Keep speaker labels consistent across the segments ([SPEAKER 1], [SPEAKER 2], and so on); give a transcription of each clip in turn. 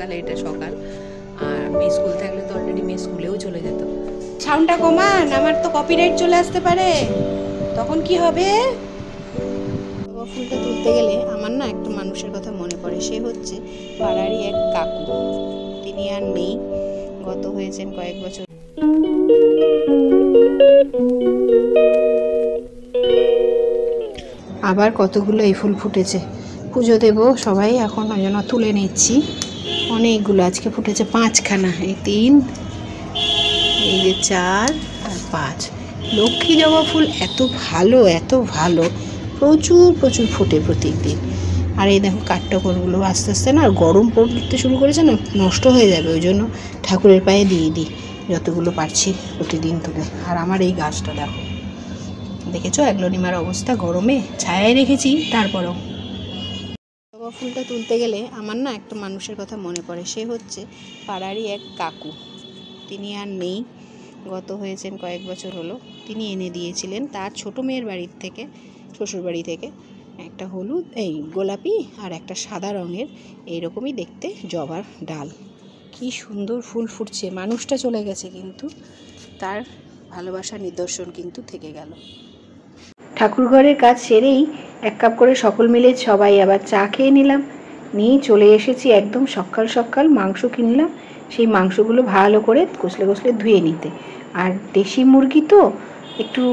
[SPEAKER 1] গরমকালে এটা সকাল, আর মেয়ে স্কুল থাকলে তো অলরেডি মেয়ে স্কুলেও চলে যেত।
[SPEAKER 2] সাউন্ডটা কমান, আমার তো কপিরাইট চলে আসতে পারে, তখন কি হবে? জবা ফুলটা তুলতে গেলে আমার না একটা মানুষের কথা মনে পড়ে। সে হচ্ছে পাড়ারই এক কাকু। তিনি আর নেই, গত হয়েছেন কয়েক বছর। আবার কতগুলো এই ফুল ফুটেছে, পুজো দেব সবাই, এখন ওই জন্য তুলে নিচ্ছি। অনেকগুলো আজকে ফুটেছে, 5খানা, এই 3, এই যে 4 আর 5। লক্ষ্মী জবা ফুল এত ভালো, প্রচুর প্রচুর ফোটে প্রত্যেকদিন। আর এই দেখো কাঠঠোকরগুলো আস্তে আস্তে না গরম পড়তে শুরু করেছে না, নষ্ট হয়ে যাবে, ওই জন্য ঠাকুরের পায়ে দিয়ে দিই যতগুলো পারছি প্রতিদিন তুলে। আর আমার এই গাছটা দেখো, দেখেছো অ্যাগ্লোনিমার অবস্থা, গরমে ছায়ায় রেখেছি তারপরেও। জবা ফুলটা তুলতে গেলে আমার না একটা মানুষের কথা মনে পড়ে। সে হচ্ছে পাড়ারই এক কাকু। তিনি আর নেই, গত হয়েছেন কয়েক বছর হলো। তিনি এনে দিয়েছিলেন তার ছোট মেয়ের বাড়ির থেকে, শ্বশুর বাড়ি থেকে, একটা হলুদ এই গোলাপি আর একটা সাদা রঙের এইরকমই দেখতে জবার ডাল। কি সুন্দর ফুল ফুটছে। মানুষটা চলে গেছে কিন্তু তার ভালোবাসার নিদর্শন কিন্তু থেকে গেল। ঠাকুরঘরের কাজ সেরেই 1 কাপ করে সকল মিলে সবাই আবার চা খেয়ে নিলাম। নিয়ে চলে এসেছি একদম সকাল সকাল, মাংস কিনলাম। সেই মাংসগুলো ভালো করে কষলে ধুয়ে নিতে। আর দেশি মুরগি তো একটু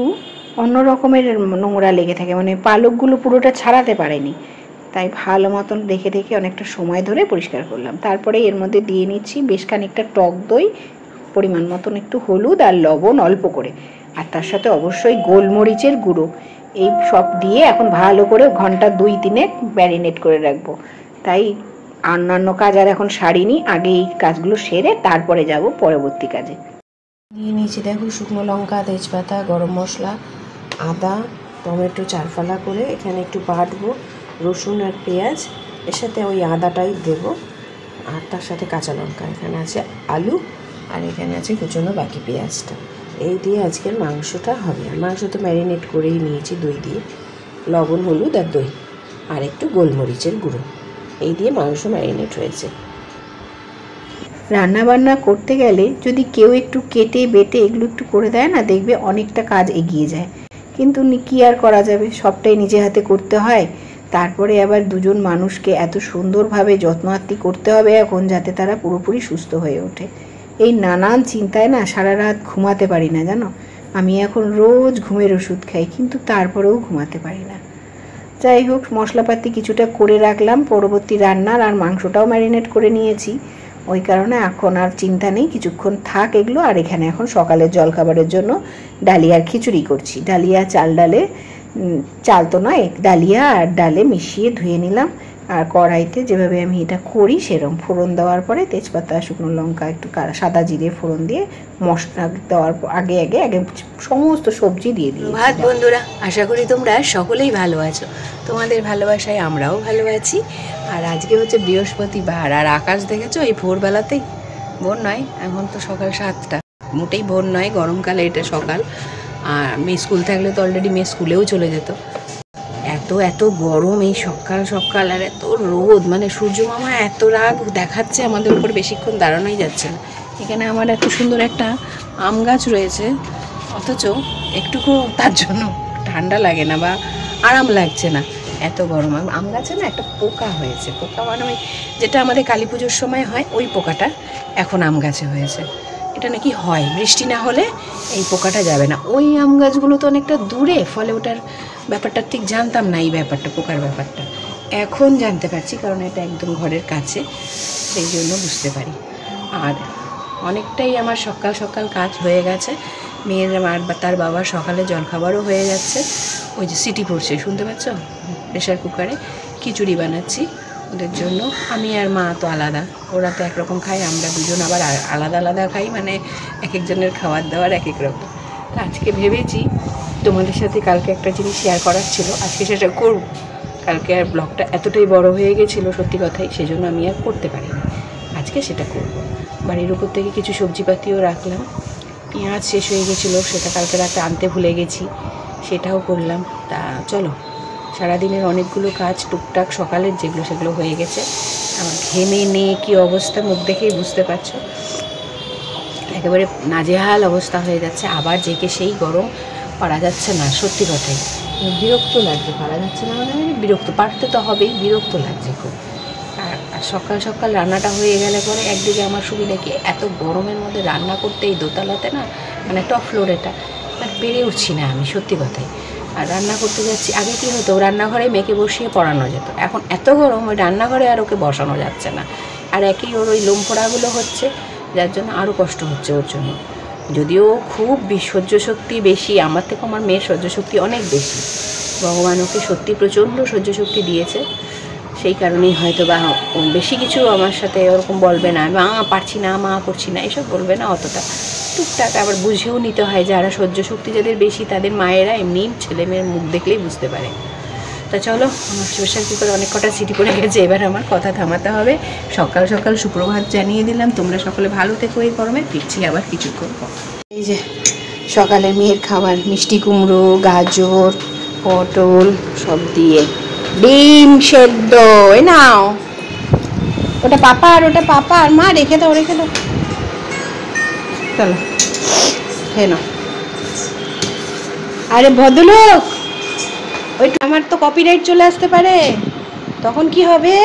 [SPEAKER 2] অন্য রকমের নোংরা লেগে থাকে, মানে পালকগুলো পুরোটা ছাড়াতে পারেনি, তাই ভালো মতন দেখে অনেকটা সময় ধরে পরিষ্কার করলাম। তারপরে এর মধ্যে দিয়ে নিচ্ছি বেশ খানিকটা টক দই, পরিমাণ মতন একটু হলুদ আর লবণ অল্প করে, আর তার সাথে অবশ্যই গোলমরিচের গুঁড়ো। এই সব দিয়ে এখন ভালো করে ঘন্টা 2-3 ম্যারিনেট করে রাখবো। তাই অন্যান্য কাজ আর এখন সারিনি, আগে এই কাজগুলো সেরে তারপরে যাব পরবর্তী কাজে। নিয়ে নিয়েছি দেখো শুকনো লঙ্কা, তেজপাতা, গরম মশলা, আদা, টমেটো 4 ফালা করে, এখানে একটু বাটবো রসুন আর পেঁয়াজ, এর সাথে ওই আদাটাই দেবো, আর তার সাথে কাঁচা লঙ্কা, এখানে আছে আলু, আর এখানে আছে কুচনো বাকি পেঁয়াজটা। এই দিয়ে আজকের মাংসটা হবে। আর মাংস তো ম্যারিনেট করেই নিয়েছি দই দিয়ে, লবণ, হলুদ আর দই, আর একটু গোলমরিচের গুঁড়ো, এই দিয়ে মাংস ম্যারিনেট হয়েছে। রান্না বান্না করতে গেলে যদি কেউ একটু কেটে বেটে এগুলো একটু করে দেয় না, দেখবে অনেকটা কাজ এগিয়ে যায়। কিন্তু কি আর করা যাবে, সবটাই নিজে হাতে করতে হয়। তারপরে আবার 2জন মানুষকে এত সুন্দরভাবে যত্নার্তি করতে হবে এখন, যাতে তারা পুরোপুরি সুস্থ হয়ে ওঠে। এই নানান চিন্তায় না সারা রাত ঘুমাতে পারি না জানো। আমি এখন রোজ ঘুমের ওষুধ খাই, কিন্তু তারপরেও ঘুমাতে পারি না। যাই হোক, মশলাপাতি কিছুটা করে রাখলাম পরবর্তী রান্নার, আর মাংসটাও ম্যারিনেট করে নিয়েছি, ওই কারণে এখন আর চিন্তা নেই, কিছুক্ষণ থাক এগুলো। আর এখানে এখন সকালের জলখাবারের জন্য ডালিয়ার খিচুড়ি করছি। ডালিয়া চাল ডালে, চাল তো নয়, ডালিয়া আর ডালে মিশিয়ে ধুয়ে নিলাম। আর কড়াইতে যেভাবে আমি এটা করি সেরকম ফোড়ন দেওয়ার পরে তেজপাতা, শুকনো লঙ্কা, একটু সাদা জিরে ফোড়ন দিয়ে মশলা দেওয়ার আগে সমস্ত সবজি দিয়ে দিই।
[SPEAKER 1] ভাত বন্ধুরা, আশা করি তোমরা সকলেই ভালো আছো। তোমাদের ভালোবাসায় আমরাও ভালো আছি। আর আজকে হচ্ছে বৃহস্পতিবার, আর আকাশ দেখেছো এই ভোরবেলাতেই, ভোর নয় এখন তো সকাল 7টা, মোটেই ভোর নয়, গরমকালে এটা সকাল। আর মেয়ে স্কুল থাকলে তো অলরেডি মেয়ে স্কুলেও চলে যেত। এত গরম এই সকাল সকাল, আর এত রোদ, মানে সূর্য মামা এত রাগ দেখাচ্ছে আমাদের উপর, বেশিক্ষণ দাঁড়ানোই যাচ্ছে না। এখানে আমার এত সুন্দর একটা আম গাছ রয়েছে, অথচ একটুকু তার জন্য ঠান্ডা লাগে না বা আরাম লাগছে না, এত গরম। আম গাছে না একটা পোকা হয়েছে, পোকা মানে ওই যেটা আমাদের কালী পুজোর সময় হয় ওই পোকাটা এখন আম গাছে হয়েছে। এটা নাকি হয় বৃষ্টি না হলে এই পোকাটা যাবে না। ওই আম গাছগুলো তো অনেকটা দূরে, ফলে ওটার ব্যাপারটা ঠিক জানতাম না, এই ব্যাপারটা পোকার ব্যাপারটা এখন জানতে পারছি, কারণ এটা একদম ঘরের কাছে, সেই জন্য বুঝতে পারি। আর অনেকটাই আমার সকাল সকাল কাজ হয়ে গেছে। মেয়ের আর তার বাবার সকালে জলখাবারও হয়ে যাচ্ছে। ওই যে সিটি পড়ছে শুনতে পাচ্ছ, প্রেশার কুকারে খিচুড়ি বানাচ্ছি ওদের জন্য। আমি আর মা তো আলাদা, ওরা তো একরকম খায়, আমরা 2জন আবার আলাদা আলাদা খাই, মানে এক একজনের খাবার দাবার এক এক রকম। আজকে ভেবেছি তোমাদের সাথে কালকে একটা জিনিস শেয়ার করার ছিল, আজকে সেটা করব। কালকে আর ব্লগটা এতটাই বড় হয়ে গেছিলো সত্যি কথাই, সেজন্য আমি আর করতে পারিনি। আজকে সেটা করব। বাড়ির উপর থেকে কিছু সবজিপাতিও রাখলাম, পেঁয়াজ শেষ হয়ে গেছিলো, সেটা কালকে রাতে আনতে ভুলে গেছি, সেটাও করলাম। তা চলো সারাদিনের অনেকগুলো কাজ টুকটাক সকালের যেগুলো সেগুলো হয়ে গেছে। আমার ঘেমে নিয়ে কী অবস্থা, মুখ দেখেই বুঝতে পারছো, একেবারে নাজেহাল অবস্থা হয়ে যাচ্ছে। আবার জেকে সেই গরম, পারা যাচ্ছে না, সত্যি কথাই বিরক্ত লাগছে। পারা যাচ্ছে না মানে বিরক্ত, পারতে তো হবেই, বিরক্ত লাগছে খুব। আর সকাল সকাল রান্নাটা হয়ে গেলে পরে একদিকে আমার সুবিধা কি, এত গরমের মধ্যে রান্না করতে এই দোতলাতে না, মানে টপ ফ্লোর এটা, মানে পেরে উঠছি না আমি, সত্যি কথাই। আর রান্না করতে যাচ্ছি, আগে কী হতো, রান্নাঘরে মেয়েকে বসিয়ে পড়ানো যেত, এখন এত গরম ওই রান্নাঘরে আর ওকে বসানো যাচ্ছে না। আর একই ওর ওই লোম পোড়াগুলো হচ্ছে, যার জন্য আরও কষ্ট হচ্ছে ওর জন্য। যদিও খুব সহ্য শক্তি বেশি, আমার থেকে আমার মেয়ের সহ্য শক্তি অনেক বেশি। ভগবান ওকে সত্যি প্রচণ্ড সহ্য শক্তি দিয়েছে, সেই কারণেই হয়তো বা বেশি কিছু আমার সাথে ওরকম বলবে না, মা পারছি না, মা করছি না, এসব বলবে না অতটা। টুকটাক আবার বুঝেও নিতে হয়, যারা সহ্য শক্তি যাদের বেশি তাদের মায়েরা এমনি ছেলেমেয়ের মুখ দেখলেই বুঝতে পারে। তা চলো, আমার প্রেশার কুকার অনেক কটা সিটি পড়ে গেছে, এবার আমার কথা থামাতে হবে। সকাল সকাল সুপ্রভাত জানিয়ে দিলাম, তোমরা সকলে ভালো থেকো এই গরমে, ফিরছি আবার কিছুক্ষণ পর।
[SPEAKER 2] এই যে সকালে মেয়ের খাবার, মিষ্টি কুমড়ো, গাজর, পটল সব দিয়ে ডিম সেদ্ধ। এ নাও, ওটা পাপার, ওটা পাপার, মা রেখে দাও, রেখে দাও, চলো খেয়ে নাও। আরে ভদ্রলোক, ওই আমার তো কপিরাইট চলে আসতে পারে, তখন কি হবে?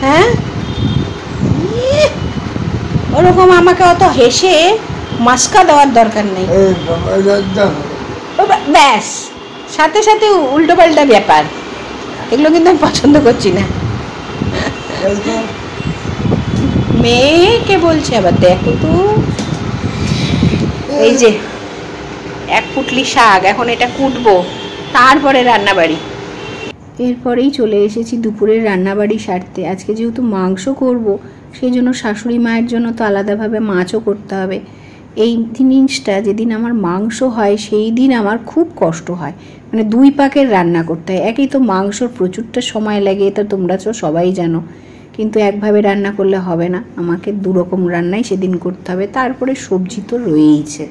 [SPEAKER 2] হ্যাঁ, ওরকম আমাকে অত হেসে মাস্কা দেওয়ার দরকার নেই। ব্যাস, সাথে সাথে উল্টো পাল্টা ব্যাপার, এগুলো কিন্তু আমি পছন্দ করছি না। মেয়েকে বলছে আবার, দেখো তো, এই যে এক পুটলি শাক, এখন এটা কুটবো, তারপরে রান্নাবাড়ি। এরপরেই চলে এসেছি দুপুরের রান্নাবাড়ি সারতে। আজকে যেহেতু মাংস করব, সেই জন্য শাশুড়ি মায়ের জন্য তো আলাদাভাবে মাছও করতে হবে। এই জিনিসটা যেদিন আমার মাংস হয় সেই দিন আমার খুব কষ্ট হয়, মানে দুই পাকের রান্না করতে হয়। একই তো মাংসর প্রচুরটা সময় লাগে, এটা তোমরা তো সবাই জানো, কিন্তু একভাবে রান্না করলে হবে না, আমাকে দুরকম রান্নাই সেদিন করতে হবে। তারপরে সবজি তো রয়েইছে।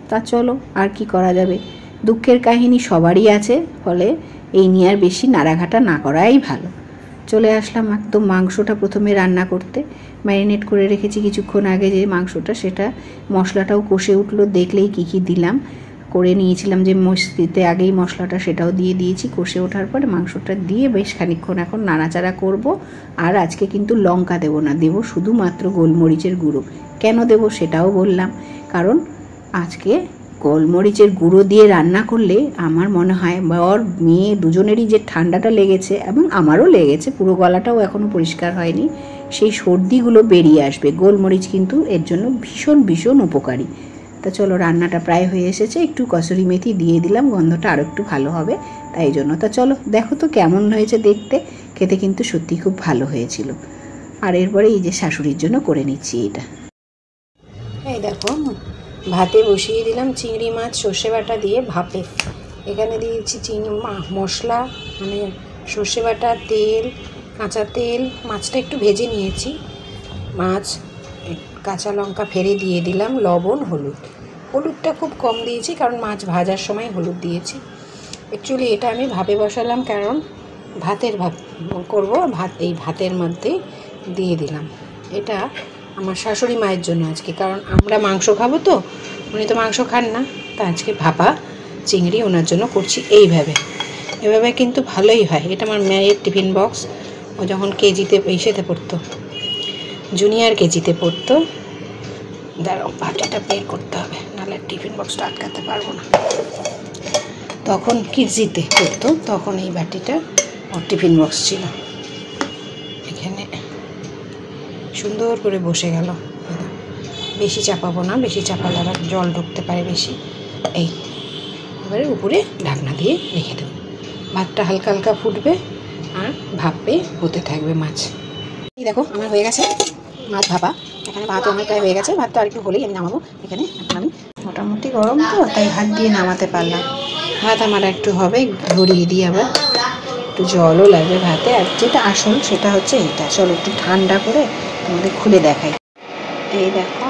[SPEAKER 2] তা চলো, আর কি করা যাবে, দুঃখের কাহিনী সবারই আছে, ফলে এই নিয়ে আর বেশি নাড়াঘাটা না করাই ভালো। চলে আসলাম একদম মাংসটা প্রথমে রান্না করতে। ম্যারিনেট করে রেখেছি কিছুক্ষণ আগে যে মাংসটা, সেটা মশলাটাও কষে উঠলো, দেখলেই কী কী দিলাম করে নিয়েছিলাম, যে মশলিতে আগেই মশলাটা, সেটাও দিয়ে দিয়েছি। কষে ওঠার পরে মাংসটা দিয়ে বেশ খানিকক্ষণ এখন নাড়াচাড়া করব। আর আজকে কিন্তু লঙ্কা দেবো না, দেবো শুধুমাত্র গোলমরিচের গুঁড়ো। কেন দেবো সেটাও বললাম, কারণ আজকে গোলমরিচের গুঁড়ো দিয়ে রান্না করলে আমার মনে হয় বর মেয়ে দুজনেরই যে ঠান্ডাটা লেগেছে, এবং আমারও লেগেছে, পুরো গলাটাও এখনও পরিষ্কার হয়নি, সেই সর্দিগুলো বেরিয়ে আসবে। গোলমরিচ কিন্তু এর জন্য ভীষণ ভীষণ উপকারী। তা চলো, রান্নাটা প্রায় হয়ে এসেছে, একটু কসুরি মেথি দিয়ে দিলাম, গন্ধটা আরও একটু ভালো হবে তাই জন্য। তা চলো দেখো তো কেমন হয়েছে দেখতে, খেতে কিন্তু সত্যি খুব ভালো হয়েছিল। আর এরপরে এই যে শাশুড়ির জন্য করে নিচ্ছি এটা। এই দেখো, ভাতে বসিয়ে দিলাম চিংড়ি মাছ সর্ষে বাটা দিয়ে ভাপে। এখানে দিয়েছি মশলা, মানে সর্ষে বাটা, তেল, কাঁচা তেল, মাছটা একটু ভেজে নিয়েছি, মাছ, কাঁচা লঙ্কা ফেলে দিয়ে দিলাম, লবণ, হলুদ। হলুদটা খুব কম দিয়েছি কারণ মাছ ভাজার সময় হলুদ দিয়েছি। অ্যাকচুয়ালি এটা আমি ভাপে বসালাম, কারণ ভাতের ভাত করবো, এই ভাতের মধ্যে দিয়ে দিলাম। এটা আমার শাশুড়ি মায়ের জন্য আজকে, কারণ আমরা মাংস খাবো তো, উনি তো মাংস খান না, তা আজকে ভাপা চিংড়ি ওনার জন্য করছি। এভাবে কিন্তু ভালোই হয়। এটা আমার মেয়ের টিফিন বক্স, ও যখন কেজিতে এসেতে পড়তো, জুনিয়র কেজিতে পড়তো, দাঁড়াও বাটিটা বের করতে হবে, নাহলে টিফিন বক্সটা আটকাতে পারবো না। তখন কিডজিতে পড়তো, তখন এই বাটিটা ওর টিফিন বক্স ছিল। এখানে সুন্দর করে বসে গেল, বেশি চাপাবো না, বেশি চাপালে আবার জল ঢুকতে পারে বেশি। এই এবারে উপরে ঢাকনা দিয়ে রেখে দেবো, ভাতটা হালকা হালকা ফুটবে আর ভাপে হতে থাকবে মাছ। এই দেখো আমার হয়ে গেছে মাছ ভাপা, এখানে ভাতও অনেকটাই হয়ে গেছে, ভাতটা আর একটু হলেই আমি নামাবো। এখানে এখন আমি মোটামুটি গরম তো, তাই হাত দিয়ে নামাতে পারলাম। ভাত আমার একটু হবে, ঘুরিয়ে দিয়ে আবার একটু জলও লাগবে ভাতে। আর যেটা আসল সেটা হচ্ছে এটা, চলো একটু ঠান্ডা করে তোমাদের খুলে দেখাই। এই দেখো,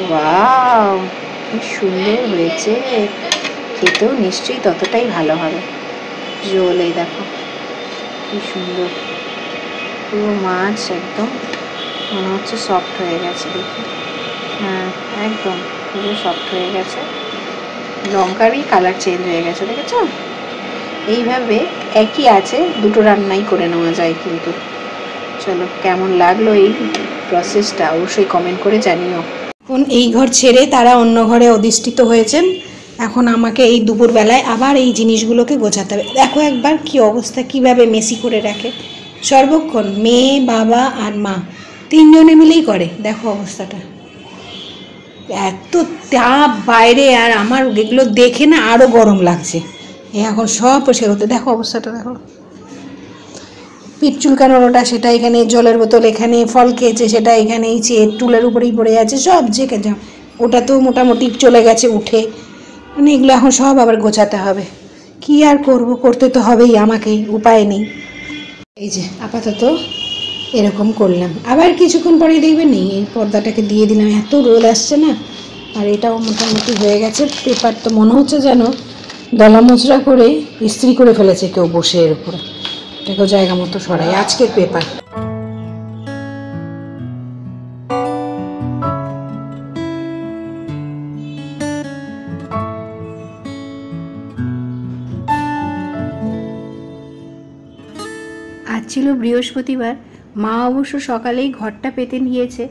[SPEAKER 2] ওয়াও কি সুন্দর হয়েছে, খেতেও নিশ্চয়ই ততটাই ভালো হবে। ঝোল এই দেখো কি সুন্দর, পুরো মাছ একদম মনে হচ্ছে সফট হয়ে গেছে, দেখি হ্যাঁ একদম পুরো সফট হয়ে গেছে, লঙ্কারই কালার চেঞ্জ হয়ে গেছে, দেখেছো? এইভাবে একই আছে, দুটো রান্নাই করে নেওয়া যায় কিন্তু। চলো, কেমন লাগলো এই প্রসেসটা অবশ্যই কমেন্ট করে জানিও। এখন এই ঘর ছেড়ে তারা অন্য ঘরে অধিষ্ঠিত হয়েছেন, এখন আমাকে এই দুপুরবেলায় আবার এই জিনিসগুলোকে গোছাতে হবে। দেখো একবার কি অবস্থা, কিভাবে মেসি করে রাখে সর্বক্ষণ, মেয়ে বাবা আর মা তিনজনে মিলেই করে। দেখো অবস্থাটা, এত তাপ বাইরে, আর আমার এগুলো দেখে না আরও গরম লাগছে। এখন সব পরিষ্কার করতে, দেখো অবস্থাটা দেখো, পিঠ চুলকানোটা সেটা এখানে, জলের বোতল এখানে, ফল খেয়েছে সেটা এখানে, এই চেয়ে টুলের উপরেই পড়ে আছে সব, যে যা ওটা তো মোটামুটি চলে গেছে উঠে, মানে এগুলো এখন সব আবার গোছাতে হবে। কি আর করব, করতে তো হবেই আমাকেই, উপায় নেই। এই যে আপাতত এরকম করলাম, আবার কিছুক্ষণ পরেই দেখবেন নেই এই পর্দাটাকে দিয়ে দিলাম, এত রোদ আসছে না। আর এটাও মোটামুটি হয়ে গেছে, পেপার তো মনে হচ্ছে যেন দলা মোচড়া করে ইস্ত্রি করে ফেলেছে কেউ বসে এর উপরে, এটাকেও জায়গা মতো সরাই। আজকের পেপার আজ ছিল বৃহস্পতিবার, মা অবশ্য সকালেই ঘরটা পেতে নিয়েছে।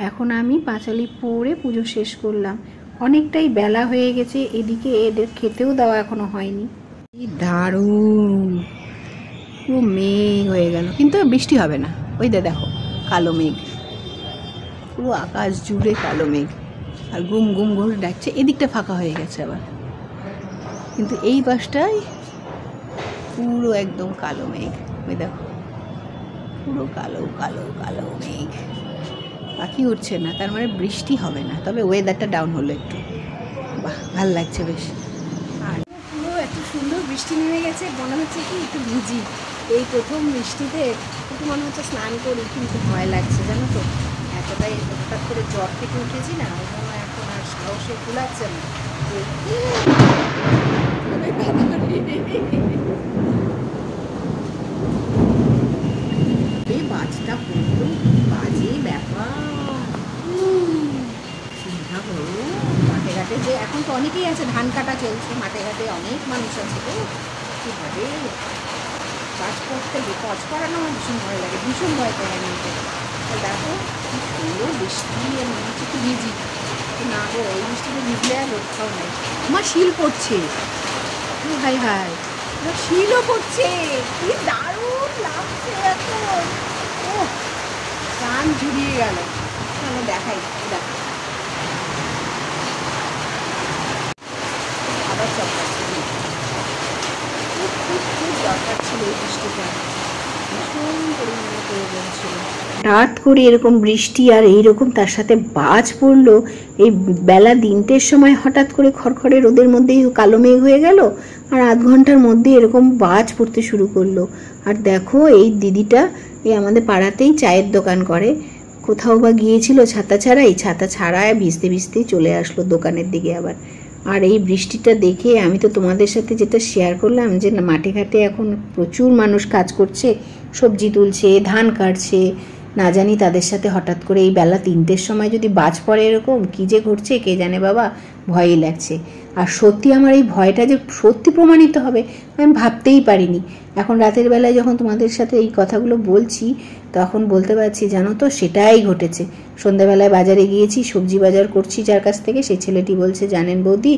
[SPEAKER 2] এখন আমি পাঁচালি পরে পুজো শেষ করলাম, অনেকটাই বেলা হয়ে গেছে, এদিকে এদের খেতেও দেওয়া এখনো হয়নি। কি দারুণ, পুরো মেঘ হয়ে গেল, কিন্তু বৃষ্টি হবে না। ওই দেখো কালো মেঘ, পুরো আকাশ জুড়ে কালো মেঘ, আর গুম গুম গুম ডাকছে। এদিকটা ফাঁকা হয়ে গেছে আবার, কিন্তু এই পাশটায় পুরো একদম কালো মেঘ। ওই দেখো পুরো কালো কালো কালো মেঘ, পাখি উঠছে না, তার মানে বৃষ্টি হবে না, তবে ওয়েদারটা ডাউন হলো একটু, বাহ ভালো লাগছে বেশ। আর পুরো এত সুন্দর বৃষ্টি নেমে গেছে, মনে হচ্ছে কি একটু ভিজি, এই প্রথম বৃষ্টিতে একটু মনে হচ্ছে স্নান করি, কিন্তু ভয় লাগছে জানো তো, এতটাই হঠাৎ করে জ্বর থেকে উঠেছি না, ওই জন্য এখন আর সাহসে কুলাচ্ছে না। এই বাজটা পুরো বাজে ব্যাপার, চিন্তা করো মাঠে ঘাটে যে এখন তো অনেকেই আছে, ধান কাটা চলছে, মাঠে ঘাটে অনেক মানুষ আছে, তো কীভাবে কাজ করতে কাজ করানো আমার ভীষণ ভয় লাগে, ভীষণ ভয় পাই আমি। দেখো কি সুন্দর বৃষ্টি, আর মনে হচ্ছে একটু ভিজি, না গো এই বৃষ্টিতে ভিজলে আর রক্ষাও নেই। আমার শিল পড়ছে, হাই হাই আমার শিলও পড়ছে, কি দারুণ লাগছে এখন, ও প্রাণ জুড়িয়ে গেল। চলো দেখাই, দেখো আবার চপকাচ্ছে, খুব দরকার ছিল এই বৃষ্টিটা, ভীষণ পরিমাণে প্রয়োজন ছিল। হঠাৎ করে এরকম বৃষ্টি আর এইরকম তার সাথে বাজ পড়লো, এই বেলা 3টের সময় হঠাৎ করে খড়খড়ে রোদের মধ্যেই কালো মেঘ হয়ে গেল, আর আধ ঘন্টার মধ্যে এরকম বাজ পড়তে শুরু করলো। আর দেখো এই দিদিটা এই আমাদের পাড়াতেই চায়ের দোকান করে, কোথাও বা গিয়েছিল ছাতা ছাড়াই, ছাতা ছাড়ায় ভিজতে ভিজতেই চলে আসলো দোকানের দিকে আবার। আর এই বৃষ্টিটা দেখে আমি তো তোমাদের সাথে যেটা শেয়ার করলাম, যে মাঠে ঘাটে এখন প্রচুর মানুষ কাজ করছে, সবজি তুলছে, ধান কাটছে, না জানি তাদের সাথে হঠাৎ করে এই বেলা 3টের সময় যদি বাজ পড়ে, এরকম কী যে ঘটছে কে জানে বাবা, ভয়ই লাগছে। আর সত্যি আমার এই ভয়টা যে সত্যি প্রমাণিত হবে আমি ভাবতেই পারিনি। এখন রাতের বেলায় যখন তোমাদের সাথে এই কথাগুলো বলছি, তখন বলতে পারছি জানো তো সেটাই ঘটেছে। সন্ধ্যাবেলায় বাজারে গিয়েছি, সবজি বাজার করছি, যার কাছ থেকে সেই ছেলেটি বলছে, জানেন বৌদি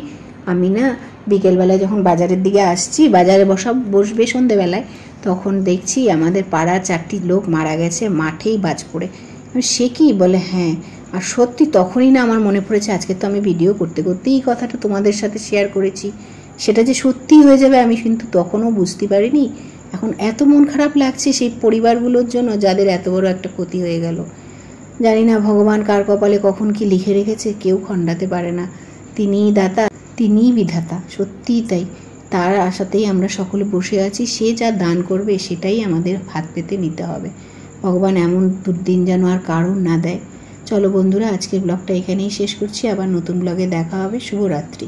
[SPEAKER 2] আমি না বিকেলবেলায় যখন বাজারের দিকে আসছি, বাজারে বসবে সন্ধ্যেবেলায়, তখন দেখছি আমাদের পাড়ার 4টি লোক মারা গেছে মাঠেই বাজ পড়ে। সে কি বলে, হ্যাঁ। আর সত্যি তখনই না আমার মনে পড়েছে, আজকে তো আমি ভিডিও করতে করতেই এই কথাটা তোমাদের সাথে শেয়ার করেছি, সেটা যে সত্যি হয়ে যাবে আমি কিন্তু তখনও বুঝতে পারিনি। এখন এত মন খারাপ লাগছে সেই পরিবারগুলোর জন্য যাদের এত বড় একটা ক্ষতি হয়ে গেল। জানি না ভগবান কার কপালে কখন কি লিখে রেখেছে, কেউ খণ্ডাতে পারে না। তিনিই দাতা, তিনিই বিধাতা, সত্যিই তাই। তার আশাতেই আমরা সকলে বসে আছি, সে যা দান করবে সেটাই আমাদের হাত পেতে নিতে হবে। ভগবান এমন দুর্দিন যেন আর কারণ না দেয়। চলো বন্ধুরা, আজকের ব্লগটা এখানেই শেষ করছি, আবার নতুন ব্লগে দেখা হবে। শুভরাত্রি।